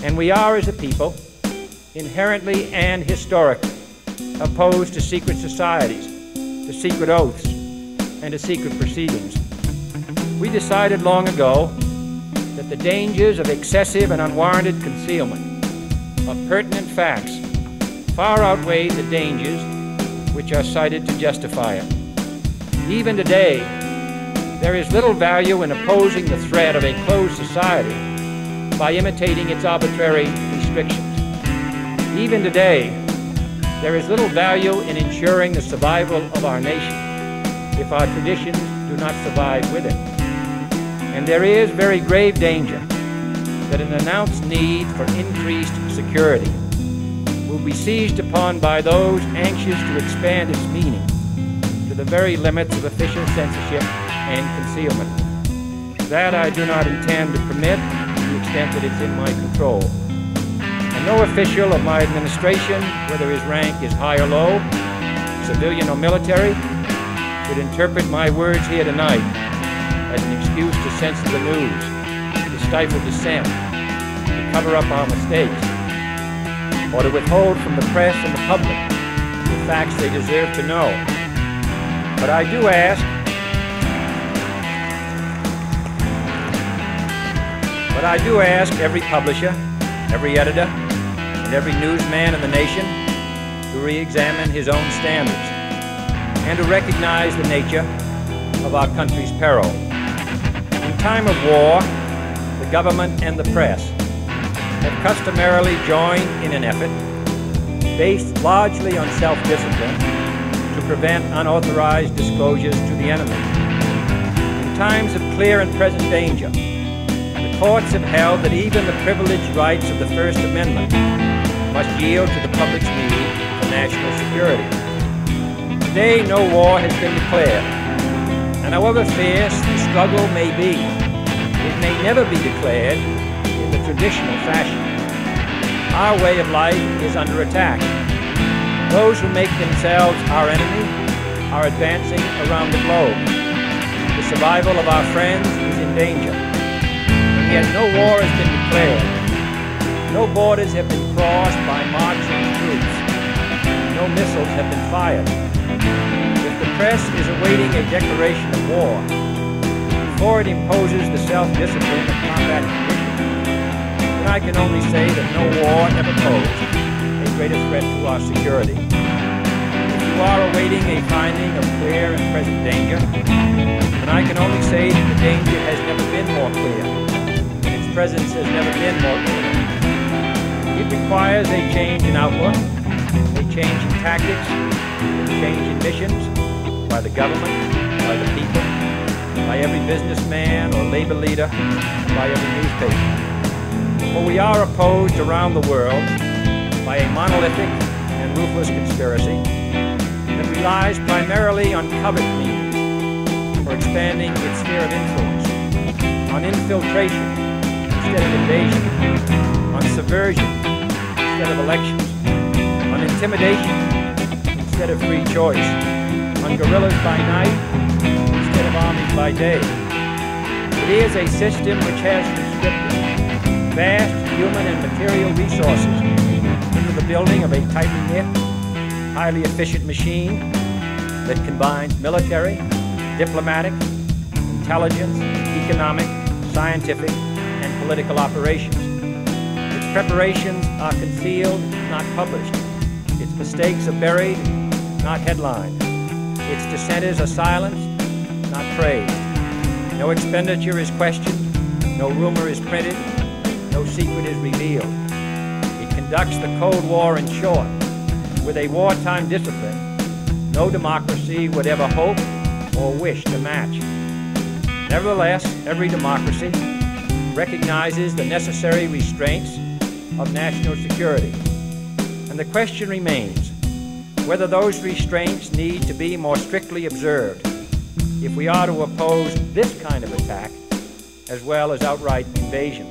And we are, as a people, inherently and historically opposed to secret societies, to secret oaths, and to secret proceedings. We decided long ago that the dangers of excessive and unwarranted concealment of pertinent facts far outweigh the dangers which are cited to justify it. Even today, there is little value in opposing the threat of a closed society by imitating its arbitrary restrictions. Even today, there is little value in ensuring the survival of our nation if our traditions do not survive with it. And there is very grave danger that an announced need for increased security will be seized upon by those anxious to expand its meaning to the very limits of official censorship and concealment. That I do not intend to permit to the extent that it's in my control. And no official of my administration, whether his rank is high or low, civilian or military, should interpret my words here tonight as an excuse to censor the news, to stifle dissent, to cover up our mistakes, or to withhold from the press and the public the facts they deserve to know. But I do ask every publisher, every editor, and every newsman in the nation to re-examine his own standards and to recognize the nature of our country's peril. In time of war, the government and the press have customarily joined in an effort based largely on self-discipline to prevent unauthorized disclosures to the enemy. In times of clear and present danger, the courts have held that even the privileged rights of the First Amendment must yield to the public's need for national security. Today, no war has been declared, and however fierce the struggle may be, it may never be declared in the traditional fashion. Our way of life is under attack. Those who make themselves our enemy are advancing around the globe. The survival of our friends is in danger. And yet no war has been declared. No borders have been crossed by marching troops. No missiles have been fired. If the press is awaiting a declaration of war, before it imposes the self-discipline of combat conditions, then I can only say that no war ever posed a greater threat to our security. If you are awaiting a finding of clear and present danger, then I can only say that the danger has never been more clear, and its presence has never been more clear. It requires a change in outlook, a change in tactics, a change in missions by the government, by the people, by every businessman or labor leader, by every newspaper. For we are opposed around the world by a monolithic and ruthless conspiracy that relies primarily on covert means for expanding its sphere of influence, on infiltration instead of invasion, on subversion instead of elections, on intimidation instead of free choice, on guerrillas by night instead of armies by day. It is a system which has conscripted vast human and material resources into the building of a tightly knit, highly efficient machine that combines military, diplomatic, intelligence, economic, scientific, and political operations. Its preparations are concealed, not published. Its mistakes are buried, not headlined. Its dissenters are silenced, not praised. No expenditure is questioned, no rumor is printed, no secret is revealed. It conducts the Cold War in short, with a wartime discipline no democracy would ever hope or wish to match. Nevertheless, every democracy recognizes the necessary restraints of national security. And the question remains whether those restraints need to be more strictly observed if we are to oppose this kind of attack as well as outright invasion.